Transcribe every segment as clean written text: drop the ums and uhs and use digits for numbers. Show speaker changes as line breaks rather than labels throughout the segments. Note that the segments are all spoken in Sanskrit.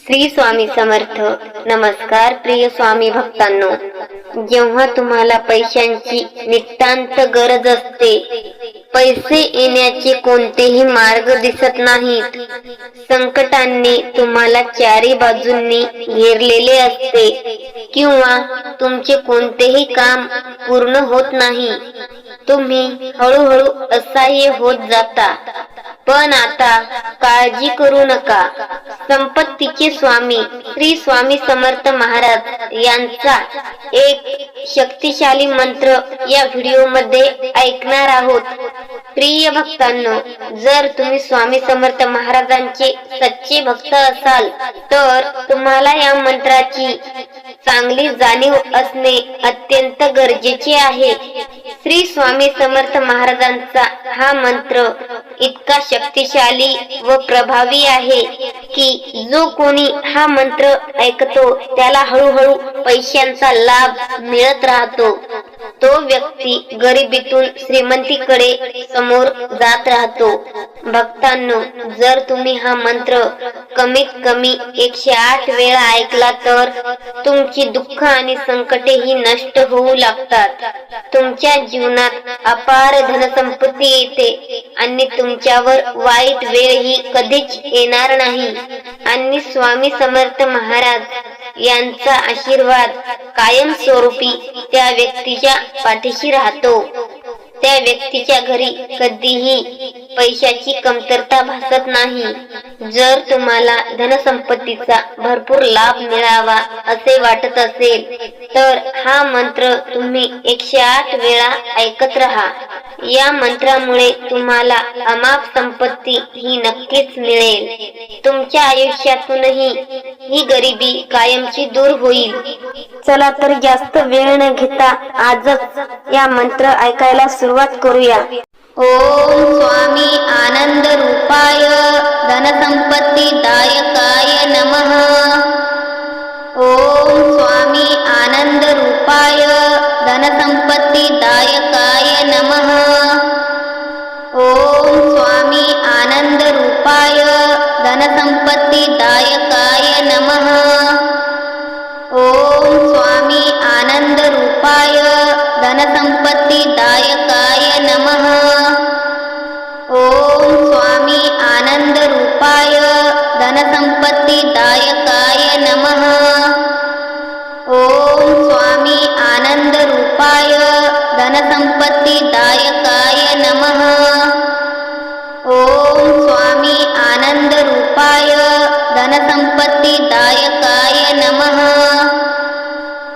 श्री स्वामी समर्थ. नमस्कार प्रिय स्वामी भक्तांनो. जेव्हा तुम्हाला पैशांची नितांत गरज असते, पैसे येण्याचे कोणतेही मार्ग दिसत नाहीत, संकटांनी तुम्हाला चारी बाजूंनी घेरलेले असते किंवा तुमचे कोणतेही काम पूर्ण होत नाही, तुम्ही हळूहळू असहाय्य होत जाता. पण आता काळजी करू नका. संपत्तीचे स्वामी श्री स्वामी समर्थ महाराज यांचा एक शक्तिशाली मंत्र या व्हिडिओ मध्ये ऐकणार आहोत. प्रिय भक्तांनो, जर तुम्ही स्वामी समर्थ महाराजांचे सच्चे भक्त असाल तर तुम्हाला या मंत्राची चांगली जाणीव असणे अत्यंत गरजेचे आहे. श्री स्वामी समर्थ महाराजांचा हा मंत्र इतका शक्तिशाली व प्रभावी आहे की जो कोणी हा मंत्र ऐकतो त्याला हळूहळू पैशांचा लाभ मिळत राहतो. तो व्यक्ती गरिबीतून श्रीमंतीकडे समोर जात राहतो. भक्तांनो, जर तुम्ही हा मंत्र कमीत कमी 108 वेळा ऐकला तर तुमची दुःख आणि संकटेही नष्ट होऊ लागतात. तुमच्या जीवनात अपार धनसंपत्ती येते आणि तुमच्यावर वाईट वेळ ही कधीच येणार नाही. आणि स्वामी समर्थ महाराज यांचा आशीर्वाद कायमस्वरूपी त्या व्यक्तीच्या पाठीशी राहतो. त्या व्यक्तीच्या घरी कधीही पैशाची कमतरता भासत नाही. जर तुम्हाला धनसंपत्तीचा भरपूर लाभ मिळावा असे वाटत असेल तर हा मंत्र तुम्ही 108 वेळा ऐकत राहा. या मंत्रामुळे तुम्हाला अमाप संपत्ती ही नक्कीच मिळेल. तुमच्या आयुष्यातूनही ही गरिबी कायमची दूर होईल. चला तर जास्त वेळ न घेता आजच या मंत्र ऐकायला सुरुवात करूया. ओम स्वामी आनंद रूपाय धनसंपत्ती दायकाय नमः. ओम स्वामी आनंद रूपाय धनसंपत्ती दायकाय नमः. ओम स्वामी आनंद रूपाय धनसंपत्ती दायकाय नमः. ओम स्वामी आनंद रूपाय धनसंपत्ती दायकाय नमः. ओम स्वामी आनंद रूपाय धनसंपत्ती दायकाय नमः. ओम स्वामी आनंद रूपाय धनसंपत्ती दायकाय नमः. ओम स्वामी आनंद रूपाय धनसंपत्ती दायकाय नमः.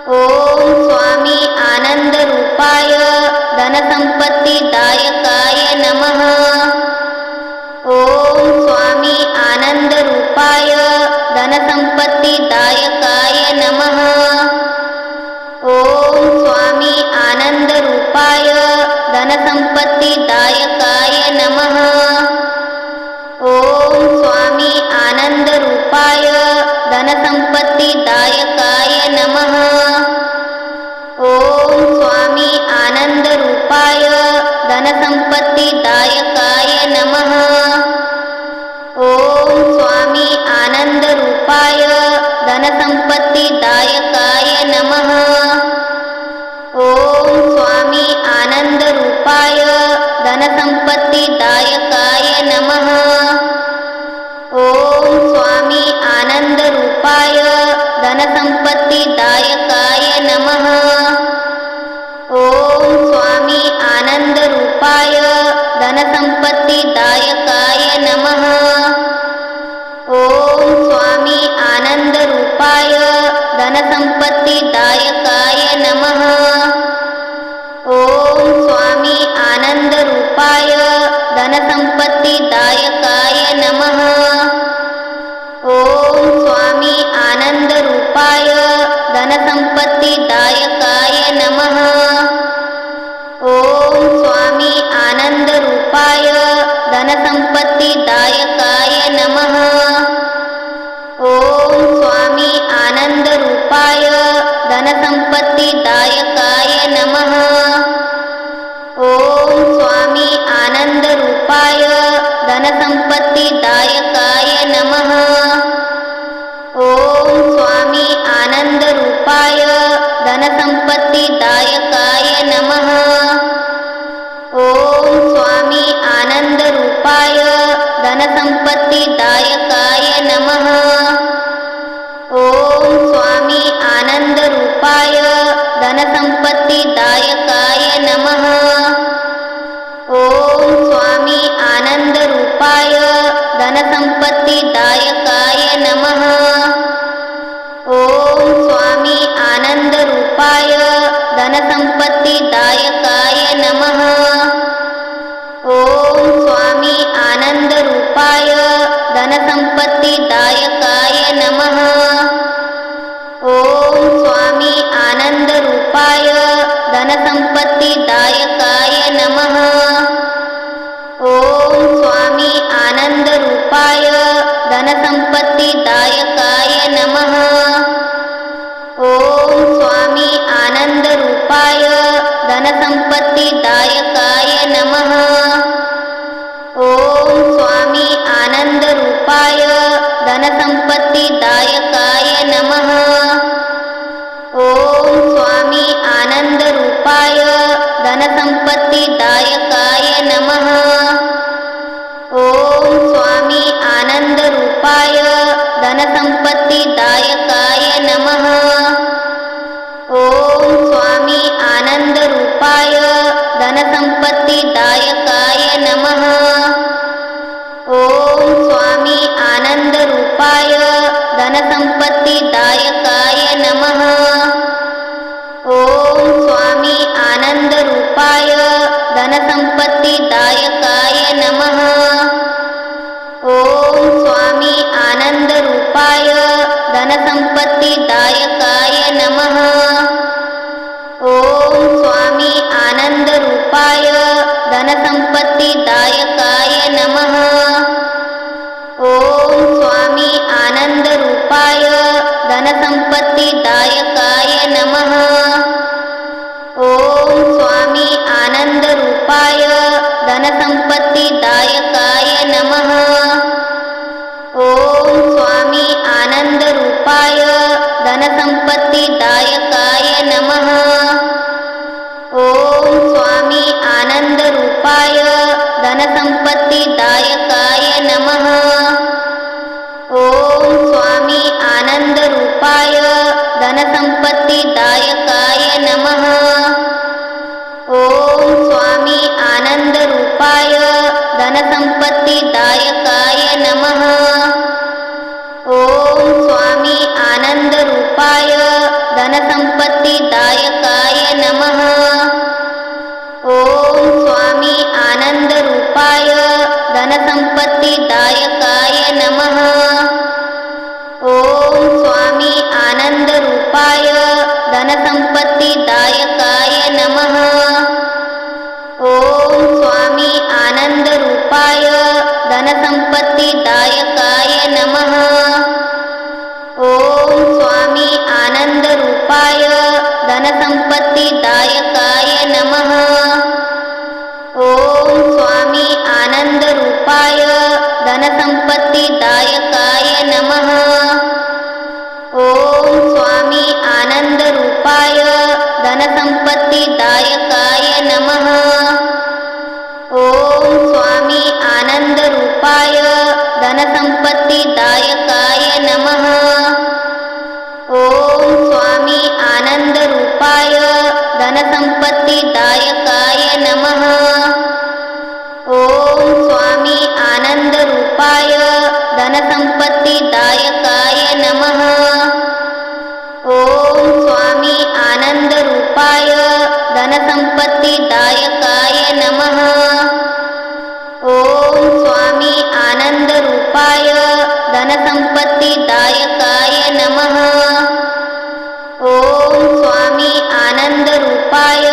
ओम स्वामी आनंद रूपाय धनसंपत्ती दायकाय नमः. ओम स्वामी आनंद रूपाय धनसंपत्ती दायकाय नमः. ओम स्वामी आनंद रूपाय धनसंपत्ती दायकाय नमः. ओम स्वामी आनंद रूपाय धनसंपत्ती दायकाय नमः. ओम स्वामी आनंद रूपाय धनसंपत्ती दायकाय नमः. ओम स्वामी आनंद रूपाय धनसंपत्ती दायकाय नमः. ओम स्वामी आनंद रूपाय धनसंपत्ती दायकाय नमः. ओम स्वामी आनंद रूपाय धनसंपत्ती दायकाय नमः. ओम स्वामी आनंद रूपाय धनसंपत्ती दायकाय नमः. ओम स्वामी आनंद रूपाय धनसंपत्ती दायकाय नमः. ओम स्वामी आनंद रूपाय धनसंपत्ती दायकाय नमः. ओम स्वामी आनंद रूपाय धनसंपत्ती दायकाय नमः. ओम स्वामी आनंद रूपाय धनसंपत्ती दायकाय नमः. ओम स्वामी आनंद रूपाय धनसंपत्ती दायकाय नमः. ओम स्वामी आनंद रूपाय धनसंपत्ती दायकाय नमः. धनसंपत्तिदायकाय नमः। ओम स्वामी आनंदरूपाय धनसंपत्तिदायकाय नमः। ओम स्वामी आनंदरूपाय धनसंपत्तिदायकाय नमः। ओम स्वामी आनंदरूपाय धनसंपत्तिदायकाय नमः। ओम स्वामी आनंदरूपाय धनसंपत्तिदायकाय नमः। ओम स्वामी आनंदरूपाय धनसंपत्तिदायकाय नमः। ओम स्वामी आनंदरूपाय धनसंपत्तिदायकाय नमः। ओम स्वामी आनंदरूपाय धनसंपत्तिदायकाय नमः। ओम स्वामी आनंदरूपाय धनसंपत्तिदायकाय नमः। ओम स्वामी आनंदरूपाय धनसंपत्तिदायकाय नमः। ओम स्वामी आनंदरूपाय धनसंपत्तिदायकाय नमः। ओम स्वामी आनंदरूपाय धनसंपत्तिदायकाय नमः। ओम स्वामी आनंदरूपाय धनसंपत्तिदायकाय नमः। ओम स्वामी आनंदरूपाय धनसंपत्तिदायकाय नमः। ओम स्वामी आनंदरूपाय धनसंपत्तिदायकाय नमः। ओम स्वामी आनंदरूपाय धनसंपत्तिदायकाय नमः। ओम स्वामी आनंदरूपाय धनसंपत्तिदायकाय नमः। ओम स्वामी आनंदरूपाय धनसंपत्तिदायकाय नमः। ओम स्वामी आनंदरूपाय धनसंपत्तिदायकाय नमः। ओम स्वामी आनंदरूपाय धनसंपत्तिदायकाय नमः। ओम स्वामी आनंदरूपाय धनसंपत्तिदायकाय नमः। ओम स्वामी आनंदरूपाय धनसंपत्तिदायकाय नमः। ओम स्वामी आनंदरूपाय धनसंपत्तिदायकाय नमः। ओम स्वामी आनंदरूपाय धनसंपत्तिदायकाय नमः। ओम स्वामी आनंदरूपाय धनसंपत्तिदायकाय नमः। ओम स्वामी आनंदरूपाय धनसंपत्तिदायकाय नमः। ओम स्वामी आनंदरूपाय धनसंपत्तिदायकाय नमः। ओम स्वामी आनंदरूपाय धनसंपत्तिदायकाय नमः। ओम स्वामी आनंदरूपाय धनसंपत्तिदायकाय नमः। ओम स्वामी आनंदरूपाय धनसंपत्तिदायकाय नमः। ओम स्वामी आनंदरूपाय धनसंपत्तिदायकाय नमः। ओम स्वामी आनंदरूपाय धनसंपत्तिदायकाय नमः। ओम स्वामी आनंदरूपाय धनसंपत्तिदायकाय नमः। ओम स्वामी आनंदरूपाय धनसंपत्तिदायकाय नमः। ओम स्वामी आनंदरूपाय धनसंपत्तिदायकाय नमः। ओम स्वामी आनंदरूपाय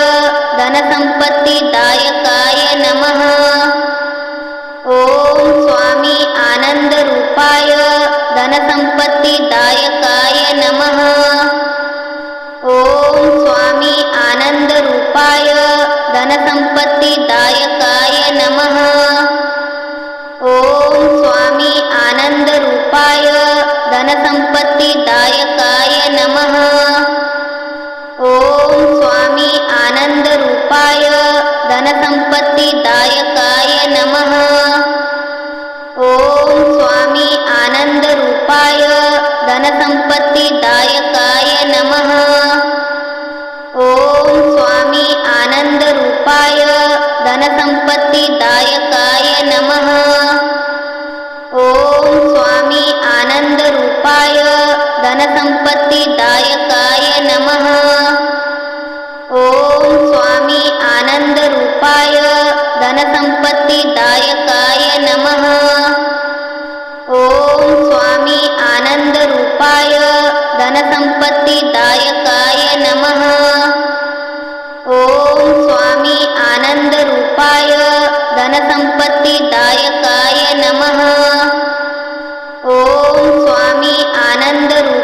धनसंपत्तिदायकाय नमः। ओम स्वामी आनंदरूपाय धनसंपत्तिदायकाय नमः। ओम स्वामी आनंदरूपाय धनसंपत्तिदायकाय नमः। ओम स्वामी आनंदरूपाय धनसंपत्तिदायकाय नमः। ओम स्वामी गणपतिदायकाय नमः।